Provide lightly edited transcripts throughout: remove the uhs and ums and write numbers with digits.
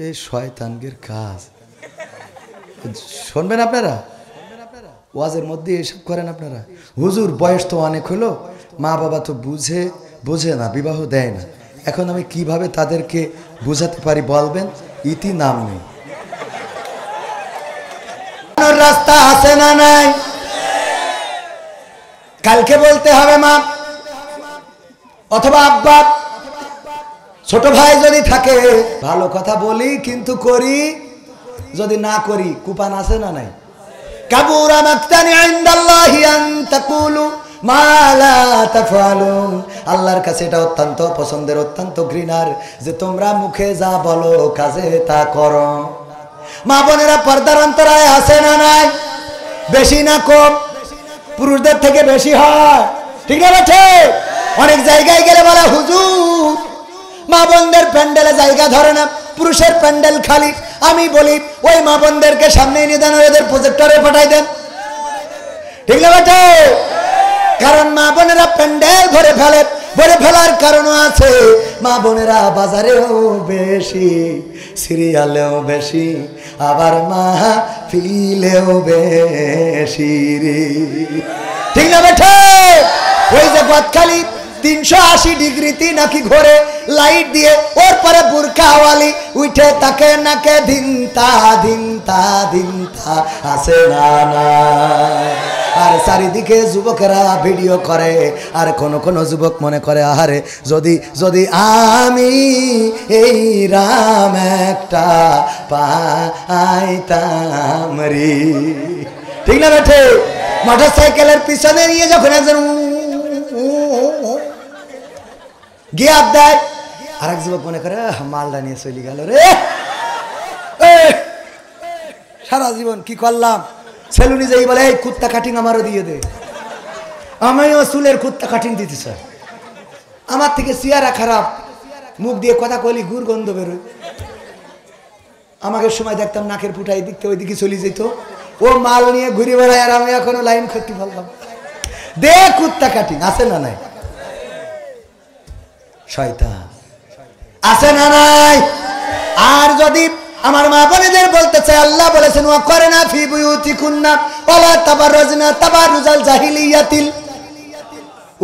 এই শয়তানদের কাজ শুনবেন আপনারা, ওয়াজের মধ্যে এসব করেন আপনারা। হুজুর বয়স তো অনেক হলো, মা বাবা তো বুঝে না, বিবাহ দেয় না, এখন আমি কিভাবে তাদেরকে বুঝাতে পারি বলবেন? ইতি নাম নেই, রাস্তা আছে না নাই? কালকে বলতে হবে মা অথবা আব্বা, ছোট ভাই যদি থাকে ভালো কথা বলি কিন্তু করি, যদি না করি কুপান আছে না নাই? কাবুরা মাকতানি ইনদাল্লাহি আন তাকুলু মা লা তাফআলুন, আল্লাহর কাছে এটা অত্যন্ত পছন্দের, অত্যন্ত ঘৃণার যে তোমরা মুখে যা বলো কাজে তা করো। মা বোনেরা পর্দার অন্তরায় আছে না নাই? বেশি না কম? পুরুষদের থেকে বেশি হয়, ঠিক না বেঠে? অনেক জায়গায় গেলে বলে হুজুর মা বোনদের প্যান্ডেলে জায়গা ধরে না, পুরুষের প্যান্ডেল খালি। আমি বলি ওই মা বোনদেরকে সামনে নিয়ে দেন, এদের প্রজেক্টরে পাঠাই দেন, ঠিক না বেঠে? কারণ মা বোনেরা প্যান্ডেল ভরে ফেলে, ভরে ফেলার কারণও আছে। মা বোনেরা বাজারেও বেশি, সিরিয়ালেও বেশি, আবার মাহফিলেও বেশি রে, ঠিক না বেঠে? ওই যে গদখালি 380 ডিগ্রিতে নাকি ঘরে লাইট দিয়ে, ওর পরে বুরকাওয়ালি উঠে তাকে নাকে ধিনতা ধিনতা ধিনতা আছে না না? আর চারিদিকে যুবকেরা ভিডিও করে, আর কোন কোন যুবক মনে করে আহারে যদি যদি আমি এই রাম একটা পাইতাম রে, ঠিক না বেঠে? মোটর সাইকেলের পিছনে নিয়ে যখন একজন গিয়ে দেয়, আরেক যুবক মনে করে মালটা নিয়ে চলে গেল রে, সারা জীবন কি করলাম? সেলুনি যাই বলে এই কুত্তা কাটিং আমারও দিয়ে দে, আমিও চুলের কুত্তা কাটিং দিতে চাই, আমার থেকে চেহারা খারাপ, মুখ দিয়ে কথা কলি গুড়গন্ধ বেরোয়। আমাকে সময় দেখতাম নাকের ফুটাই দিকতে ওইদিকে চলে যেত, ও মাল নিয়ে ঘুরে বেড়ায়, আর আমি এখনো লাইন করতে পারলাম। দে কুত্তা কাটিং আছে না নাই? শয়তান আছে না নাই? আর যদি আমার মা বোনেদের বলতে চাই, আল্লাহ বলেছেন ওয়াকরনা ফি বুয়ুতিকুন্না ওয়ালা তাবাররাজনা তাবাররুজাল জাহিলিয়াতিল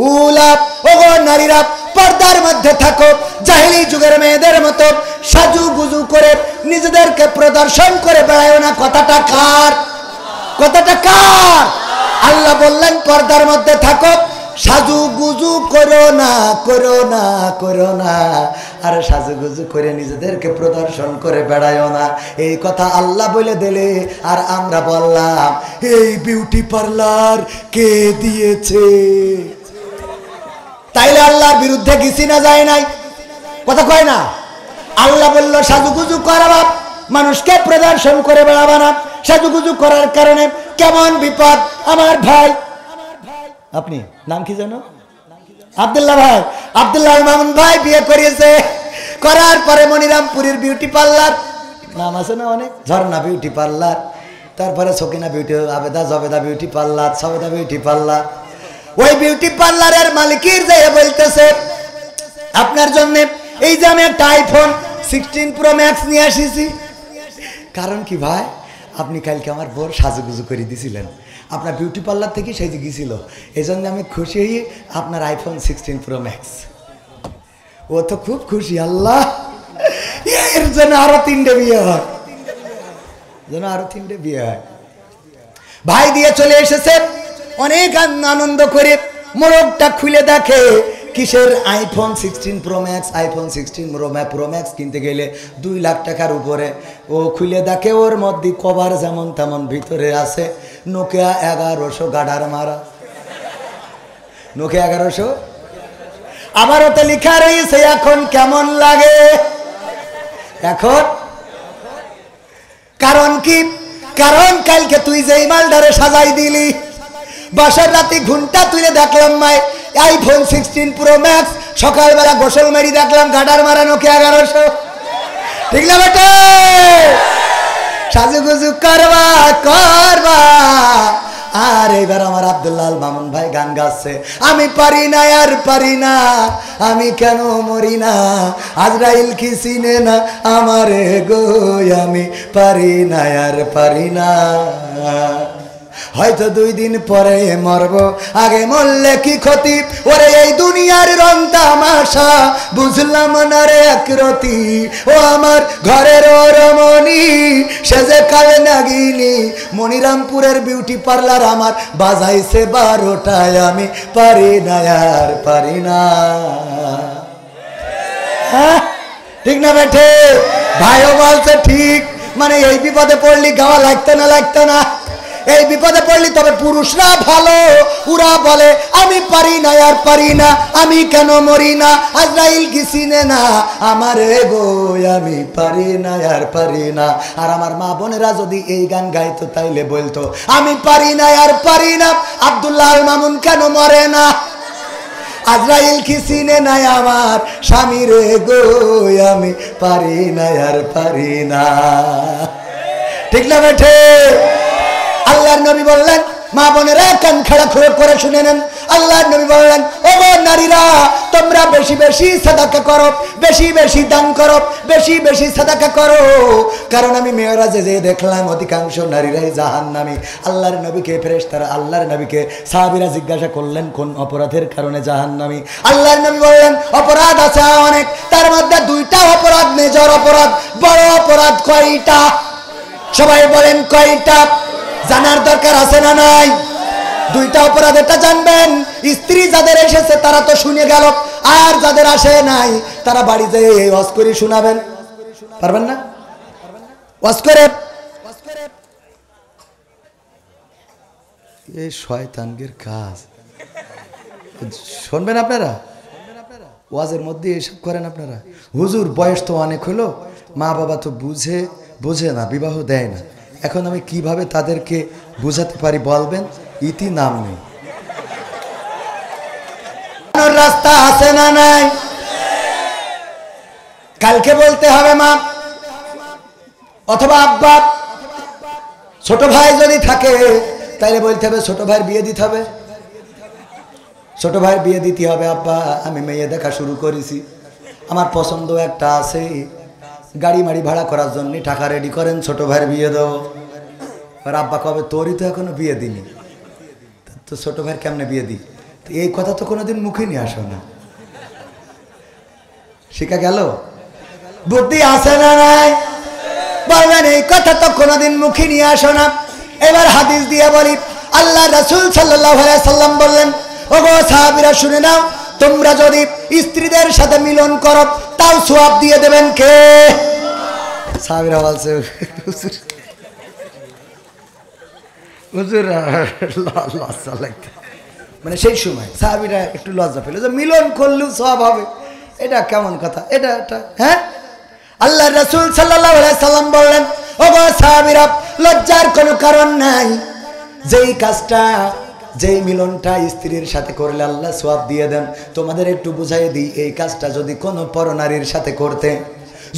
উলা, ওগো নারীরা পর্দার মধ্যে থাকো, জাহিলি যুগের মেয়েদের মতো সাজুগুজু করে নিজেদেরকে প্রদর্শন করে বেড়ায় না। কথাটা কার? কথাটা কার? আল্লাহ বললেন পর্দার মধ্যে থাকো, সাজুগুজু করো না, করো না, করো না, আর সাজুগুজু করে নিজেদেরকে প্রদর্শন করে বেড়ায়ও না। এই কথা আল্লাহ বলে দিলে আর আমরা বললাম এই বিউটি পার্লার কে দিয়েছে? তাইলে আল্লাহর বিরুদ্ধে গেছি না যায় নাই? কথা কয় না? আল্লাহ বলল সাজুগুজু করাবা, মানুষকে প্রদর্শন করে বেড়াবা না। সাজুগুজু করার কারণে কেমন বিপদ আমার ভাই। আপনি নাম কি জানো? আব্দুল্লাহ ভাই, আব্দুল্লাহ মামুন ভাই বিয়ে করিয়েছে, করার পরে মনিরামপুরের বিউটি পার্লার, নাম আছে না অনেক, ঝর্ণা বিউটি পার্লার, তারপরে Sakina beauty, Abeda Jobeda beauty parlour, সবেদা বিউটি পার্লার। ওই বিউটি পার্লারের মালিকের যে বলতেছে আপনার জন্য এই যে আমি একটা আইফোন 16 প্রো ম্যাক্স নিয়ে আসিছি। কারণ কি ভাই? আপনি কালকে আমার বোর সাজুগুজু করে দিয়েছিলেন, আপনার বিউটি পার্লার থেকে সেজে গিয়েছিল, এই জন্য আমি খুশি হই আপনার আইফোন 16 প্রো ম্যাক্স। ও তো খুব খুশি, আল্লাহ এর জন্য আরো 3টে বিয়ে হয়, যেন আরো 3টে বিয়ে হয়। ভাই দিয়ে চলে এসেছে, অনেক আনন্দ করে মোড়কটা খুলে দেখে কিসের iPhone 16 pro max. IPhone 16 pro max কিনতে গেলে 2 লাখ টাকার উপরে। ও খুলে দেখে ওর মধ্যে কভার যেমন তেমন, ভিতরে আছে নোকিয়া 1100 গাডার মারা, নোকিয়া 1100। আবার ওতে লেখা রয়েছে এখন কেমন লাগে। এখন কারণ কি? কারণ কালকে তুই যে মালটারে সাজাই দিলি, বাসার রাতে ঘুমটা তুলে দেখলাম মাই আইফোন 16 প্রো ম্যাক্স, সকালবেলা গোসল মারি দেখলাম গাডার মারা নোকিয়া 1100, ঠিক না বেটা? সাজুগুজু করবা করবা আর এবার আমার আব্দুল্লাহ মামুন ভাই গান গাচ্ছে, আমি পারি না আর পারি না, আমি কেন মরি না, আজরাইল কি চিনে না আমারে গো, আমি পারি না আর পারি না। হয়তো 2 দিন পরে মরব, আগে মরলে কি ক্ষতি, ওরে এই দুনিয়ার রং তামাশা বুঝলাম না রে একরতি, ও আমার ঘরের রমণী সেজে কালে নাগিনি, মনিরামপুরের বিউটি পার্লার আমার বাজাইছে 12টায়, আমি পারি না আর পারি না। হ্যাঁ ঠিক না বেঠে? ভাইও বলছে ঠিক, মানে এই বিপদে পড়লি গাওয়া লাগতো না লাগতো না, এই বিপদে পড়লি। তবে পুরুষরা ভালো, ওরা বলে আমি পারি না আর পারি না, আমি কেন মরি না, আজরাইল কি চিনে না আমারে গো, আমি পারি না আর পারি না। আর আমার মা বোনেরা যদি এই গান গাইতো তাইলে বলতো আমি পারি না আর পারি না, আব্দুল্লাহ মামুন কেন মরে না, আজরাইল কি চিনে না আমার স্বামী রে গো, আমি পারি না আর পারি না। ঠিক না বেঠে? আল্লাহর নবী বললেন, মা বোনেরা কান খাড়া করে শুনে নেন, আল্লাহর নবী বললেন, ও গো নারীরা তোমরা বেশি বেশি সাদাকা করো, বেশি বেশি দান করো, বেশি বেশি সাদাকা করো, কারণ আমি মেরাজে যে দেখলাম অধিকাংশ নারীরাই জাহান্নামী। আল্লাহর নবীকে ফেরেশতারা আল্লাহর নবীকে সাহাবীরা জিজ্ঞাসা করলেন কোন অপরাধের কারণে জাহান্নামী? আল্লাহর নবী বললেন অপরাধ আছে অনেক, তার মধ্যে 2টা অপরাধ মেজর অপরাধ, বড় অপরাধ কয়টা? সবাই বলেন কয়টা? জানার দরকার আছে না নাই? 2টা অপরাধ, এটা জানবেন। স্ত্রী যাদের এসেছে তারা তো শুনে গেল, আর যাদের আসে নাই তারা বাড়ি যেয়ে এই ওয়াজ করে শোনাবেন, পারবেন না? ওয়াজ করে এই শয়তানগির কাজ শুনবেন আপনারা, ওয়াজের মধ্যে এসব করেন আপনারা। হুজুর বয়স তো অনেক হলো, মা বাবা তো বুঝে না, বিবাহ দেয় না, এখন আমি কিভাবে তাদেরকে বুঝাতে পারি বলবেন? ইতি নাম নেই, রাস্তা আছে না নাই? কালকে বলতে হবে মা অথবা আব্বা, ছোট ভাই যদি থাকে তাহলে বলতে হবে ছোট ভাইয়ের বিয়ে দিতে হবে, ছোট ভাইয়ের বিয়ে দিতে হবে। আব্বা আমি মেয়ে দেখা শুরু করেছি, আমার পছন্দ একটা আছে, গাড়ি মাড়ি ভাড়া করার জন্য টাকা রেডি করেন, ছোট ভাইয়ের বিয়ে দেবো। আর আব্বা কবে তোরই তো এখনো বিয়ে দিনি, তো ছোট ভাইয়ের কেমনে বিয়ে দিই? তো এই কথা তো কোনোদিন মুখে নিয়ে আসো না, শিখা গেল? বুদ্ধি আছে না নাই? বলবেন এই কথা তো কোনোদিন মুখে নিয়ে আসো না। এবার হাদিস দিয়ে বলি, আল্লাহ রাসূল সাল্লাল্লাহু আলাইহি সাল্লাম বললেন, ওগো সাহাবীরা শুনে নাও, তোমরা যদি স্ত্রীদের সাথে মিলন করো তাও সওয়াব দিয়ে দেবেন কে? সাহাবীরা বলছে হুজুর লজ্জা লাগছে, মানে সেই সময় সাহাবীরা একটু লজ্জা পেল যে মিলন করলেও সওয়াব হবে, এটা কেমন কথা? এটা হ্যাঁ? আল্লাহ রাসূল সাল্লাল্লাহু আলাইহি সাল্লাম বললেন, ওগো সাহাবীরা লজ্জার কোনো কারণ নাই, যেই কাজটা যেই মিলনটা স্ত্রীর সাথে করলে আল্লাহ সওয়াব দিয়ে দেন। তোমাদের একটু বুঝাই দিই, এই কাজটা যদি কোনো পরনারীর সাথে করতে,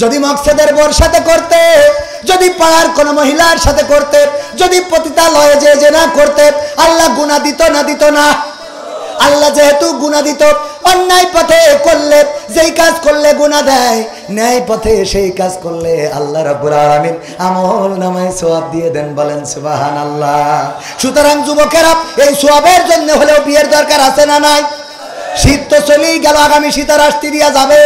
যদি মকসেদের বোর সাথে করতে, যদি পাড়ার কোনো মহিলার সাথে করতে, যদি পতিতালয়ে যে না করতে, আল্লাহ গুনাহ দিত না। আল্লাহ যেহেতু গুনাহ দিত, অন্যায় পথে করলে যেই কাজ করলে গুনাহ দেয়, ন্যায় পথে সেই কাজ করলে আল্লাহ রাব্বুল আলামিন আমল নামায় সওয়াব দিয়ে দেন, বলেন সুবহানাল্লাহ। সুতরাং যুবকেরা এই সওয়াবের জন্য হলেও বিয়ের দরকার আছে না নাই? শীত তো চলেই গেল, আগামী শীতের আসতে দিয়া যাবে।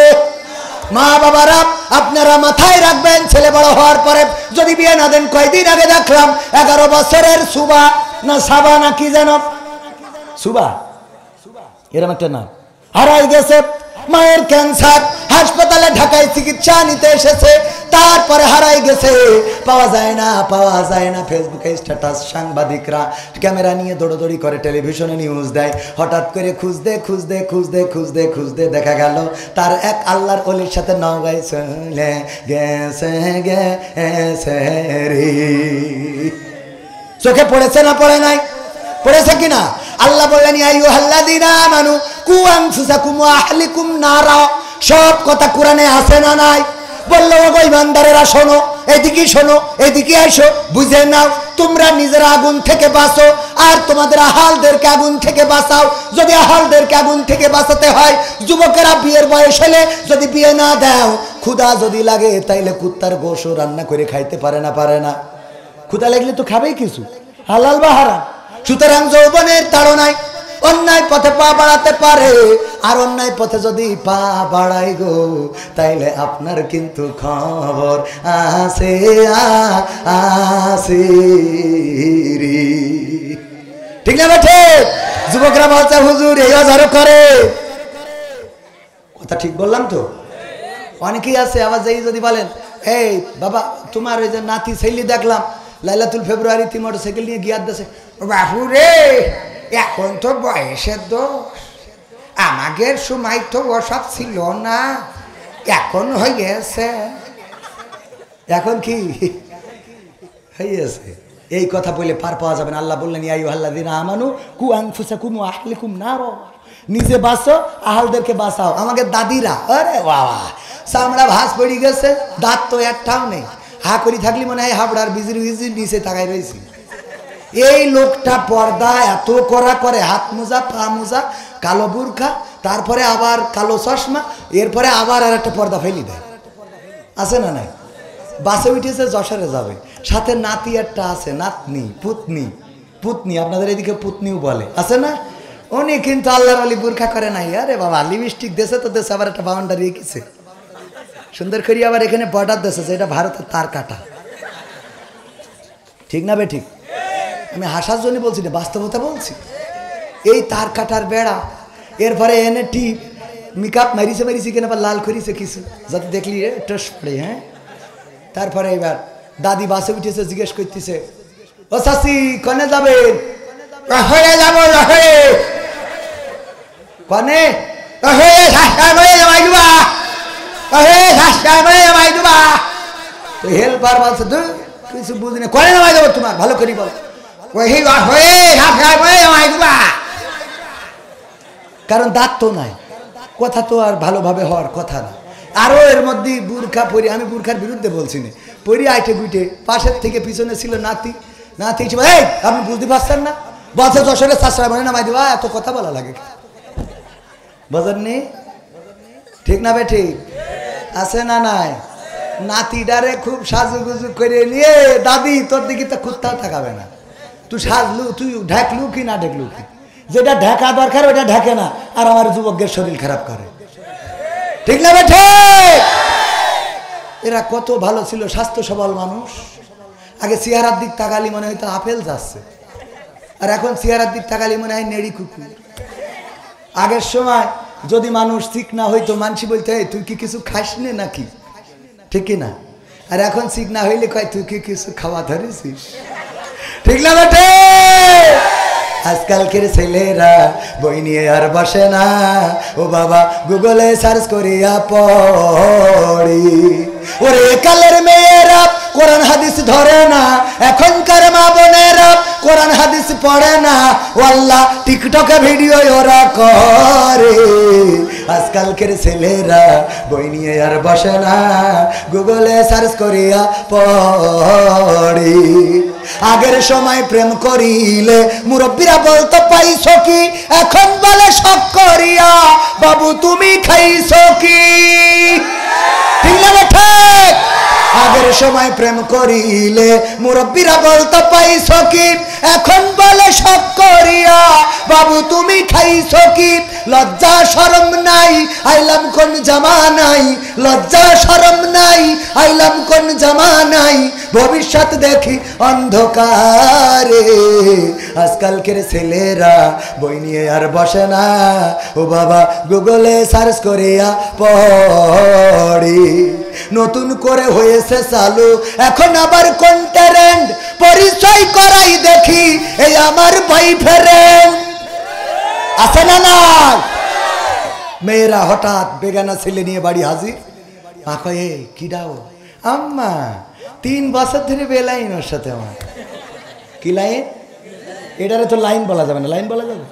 মা বাবারা আপনারা মাথায় রাখবেন, ছেলে বড় হওয়ার পরে যদি বিয়ে না দেন, কয়দিন আগে দেখলাম 11 বছরের সুবা না সাবা না কি যেন সুবা এরকম একটা নাম হারাই গেছে, মায়ের ক্যান্সার, হাসপাতালে ঢাকায় চিকিৎসা নিতে এসেছে, তারপরে হারাই গেছে, পাওয়া যায় না। ফেসবুকে স্ট্যাটাস, সাংবাদিকরা ক্যামেরা নিয়ে দৌড়দৌড়ি করে, টেলিভিশনে নিউজ দেয়, হঠাৎ করে খুঁজতে দেখা গেল তার এক আল্লাহর ওলির সাথে নওগাঁয় চলে গেছে রে। চোখে পড়েছে না পড়ে নাই? পড়েছে কিনা? আল্লাহ বললেন ইয়া আইয়ুহাল্লাযীনা আমানু কু আনফুসাকুম ওয়া আহলিকুম নারা, সব কথা কোরআনে আছে না নাই? বললো ওগো ইমানদারেরা শোনো, এদিকে এসো, বুঝে নাও, তোমরা নিজেরা আগুন থেকে বাঁচো আর তোমাদের আহালদেরকে আগুন থেকে বাঁচাও। যদি আহালদেরকে আগুন থেকে বাঁচাতে হয়, যুবকেরা বিয়ের বয়স হলে যদি বিয়ে না দাও, ক্ষুধা যদি লাগে তাইলে কুত্তার গোশও রান্না করে খাইতে পারে না। ক্ষুধা লাগলে তো খাবেই কিছু, হালাল বা হারাম। সুতরাং যৌবনের তাড়নায় অন্যায় পথে পা বাড়াতে পারে, আর অন্যায় পথে যদি পা বাড়াই গো, তাইলে আপনার কিন্তু খবর আছে আছে রে। ঠিক না বেঠে? যুবকরা বলছে হুজুর এই অজারও করে। কথা ঠিক বললাম তো? অনেকেই আছে আবার যেই যদি বলেন, এই বাবা তোমার ওই যে নাতি ছেলে দেখলাম লাইলাতুল ফেব্রুয়ারিতে মোটরসাইকেল নিয়ে গিয়ার দেশে। বাবু রে, এখন তো বয়সের দোষ, আমাদের সময় তো ওসব ছিল না, এখন হয়ে গেছে। এখন কি হয়েছে? এই কথা বলে পার পাওয়া যাবে না। আল্লাহ বললেন ইয়া আইয়ুহাল্লাযীনা আমানু কু আনফুসাকুম ওয়া আহলিকুম নার, নিজে বাঁচো আহালদেরকে বাঁচাও। আমাদের দাদিরা, আরে বাবা চামড়া ভাঁজ পড়ে গেছে, দাঁত তো একটাও নেই, হা করি থাকলি মনে হয় হাবড়ার বিজির নিচে তাকাই রয়েছি। এই লোকটা পর্দা এত করা করে, হাত মোজা পা মোজা কালো বুরখা, তারপরে আবার কালো চশমা, এরপরে আবার আর একটা পর্দা ফেলি দেয়। আছে না নাই? বাসে উঠেছে যশোরে যাবে, সাথে নাতি একটা আছে, নাতনি পুতনি আপনাদের এদিকে পুতনিও বলে, আছে না? উনি কিন্তু আল্লাহর ওলি বুরখা করে নাই। আরে বাবা লিপস্টিক দেশে তো দেশে আবার একটা বাউন্ডারি রেখেছে সুন্দর করি, আবার এখানে বর্ডার দেশে, এটা ভারতের তার কাটা। ঠিক না বে ঠিক? আমি হাসার জন্য বলছি না, বাস্তবতা বলছি। এই তার কাটার বেড়া, এরপরে এনে টিপ মেকআপ মারিছে কেন আবার লাল করিছে কিছু, যাতে দেখলি টস পড়ে। হ্যাঁ, তারপরে এবার দাদি বাসে উঠেছে, জিজ্ঞেস করতেছে, ও চাচি কনে যাবেন? হয়ে যাব কনে হেল্পার বলছে কিছু বুঝি না, কনে নামাই দেবো তোমার, ভালো করি বল। কারণ দাঁত তো নাই, কথা তো আর ভালোভাবে হওয়ার কথা না। আরো এর মধ্যে বুরখা পরি, আমি বুরখার বিরুদ্ধে বলছি না, পরি আইটে গুইটে পাশের থেকে পিছনে ছিল নাতি আপনি বুঝতে পারছেন না, বলছে যশোরের শাশুড়া মানে নামাই দেবা, এত কথা বলা লাগে বোঝেন নি? ঠিক না বে ঠিক? আছে না নাই? নাতিটারে খুব সাজুগুজু করে নিয়ে, দাদি তোর দিকে তো কুত্তাও থাকাবে না, তুই সাজলু, তুই ঢাকলু কি না ঢাকলু কি, যেটা ঢাকা দরকার ওটা ঢাকে না, আর আমার যুবকের শরীর খারাপ করে। ঠিক না বেঠে? এরা কত ভালো ছিল, স্বাস্থ্য সবল মানুষ। আগে চেহারার দিক তাকালি মনে হয়তো আপেল যাচ্ছে, আর এখন চেহারার দিক তাকালি মনে হয় নেড়ি কুকুর। আগের সময় যদি মানুষ চিকনা হইতো, মানসি বলতে তুই কি কিছু খাস নে নাকি, ঠিক না? আর এখন চিকনা হইলে কয় তুই কি কিছু খাওয়া ধরেছিস। ঠিক না বেটে? আজকালকের ছেলেরা বই নিয়ে আর বসে না, ও বাবা গুগলে সার্চ করিয়া পড়ি। ওরে কালের মেয়েরা কোরআন হাদিস ধরে না, এখনকার মা বোনেরা কোরআন হাদিস পড়ে না, ও আল্লাহ টিকটকে ভিডিও ওরা করে। আজকালকের ছেলেরা বই নিয়ে আর বসে না, গুগলে সার্চ করিয়া পড়ি। আগের সময় প্রেম করিলে মুরব্বীরা বলতো পাইছো কি, এখন বলে শখ করিয়া বাবু তুমি খাইছো কি। ঠিক না বেঠে? আগের সময় প্রেম করিলে মুরব্বীরা বলতো পাইছো কি, এখন বলে শখ করিয়া বাবু তুমি খাইছো কি। লজ্জা শরম নাই আইলাম কোন জামানাই, লজ্জা শরম নাই আইলাম কোন জামানাই, ভবিষ্যৎ দেখি অন্ধকারে। আজকালকের ছেলেরা বই নিয়ে আর বসে না, ও বাবা গুগলে সার্চ করিয়া পড়ি। নতুন করে হয়েছে চালু এখন আবার কোন ট্রেন্ড, পরিচয় করাই দেখি এই আমার বয়ফ্রেন্ড। আছে না না? মেয়েরা হঠাৎ বেগানা ছেলে নিয়ে বাড়ি হাজির, মা কয়ে কি দাও? আম্মা 3 বছর ধরে বেলাইন ওর সাথে। আমার কি লাইন? এটারে তো লাইন বলা যাবে না, লাইন বলা যাবে?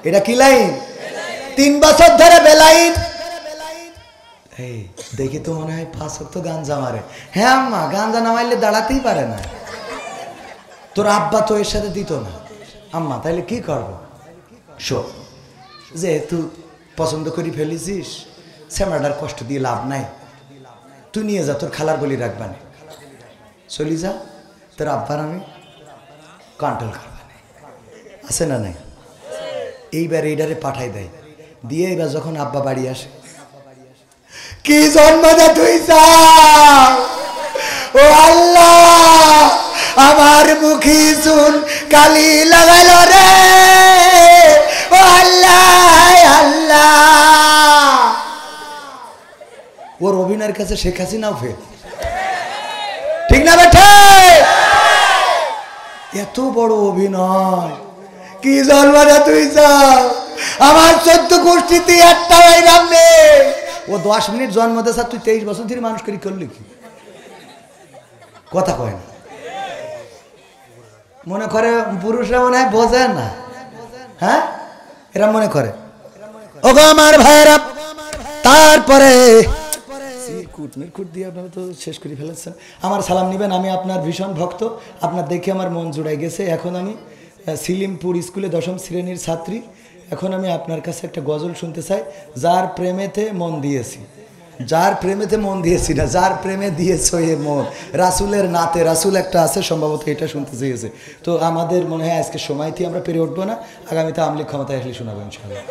এটা কি লাইন? 3 বছর ধরে বেলাইন। এই দেখি তো মনে হয় 5 ওয়াক্ত গাঞ্জা মারে। হ্যাঁ আম্মা গাঞ্জা না মারলে দাঁড়াতেই পারে না। তোর আব্বা তো এর সাথে দিত না। আম্মা তাইলে কি করবো? শো, যেহেতু পছন্দ করি ফেলেছিস, শ্যামড়াটার কষ্ট দিয়ে লাভ নাই, তুই নিয়ে যা, তোর খালার বলি রাখবানে, চলি যা, তোর আব্বার আমি কন্ট্রোল করবানে, আছে না নাই? এইবার এইটারে পাঠাই দেয়, দিয়ে এবার যখন আব্বা বাড়ি আসে, কি জন্মদা তুই যা, ও আল্লাহ আমার মুখী শুন কালি লাগাইল রে, ও আল্লাহ আল্লাহ। ওর অভিনয়ের কাছে শেখ হাসিনাও ফেল, ঠিক না বেঠে? এত বড় অভিনয়, কি জন্মদা তুই যা, আমার 14 গোষ্ঠীতে একটা বাইরাম নেই। ও 10 মিনিট জন্ম দেশা, তুই 23 বছর ধরে মানুষ করি করলি কি? কথা কয় না, মনে করে পুরুষরা মনে হয় বোঝে না, হ্যাঁ এরা মনে করে। ওগো আমার ভাইরা, তারপরে দিয়ে আপনারা তো শেষ করে ফেলেছেন। আমার সালাম নিবেন, আমি আপনার ভীষণ ভক্ত, আপনার দেখে আমার মন জুড়াই গেছে। এখন আমি সিলিমপুর স্কুলে 10ম শ্রেণীর ছাত্রী। এখন আমি আপনার কাছে একটা গজল শুনতে চাই, যার প্রেমেতে মন দিয়েছি, যার প্রেমেতে মন দিয়েছি না, যার প্রেমে দিয়েছ এ মন, রাসুলের নাতে রাসুল একটা আছে, সম্ভবত এটা শুনতে চেয়েছে। তো আমাদের মনে হয় আজকে সময়টি আমরা পেরে উঠবো না, আগামীতে আমলিগ ক্ষমতায় আসলে শোনাবো ইনশাআল্লাহ।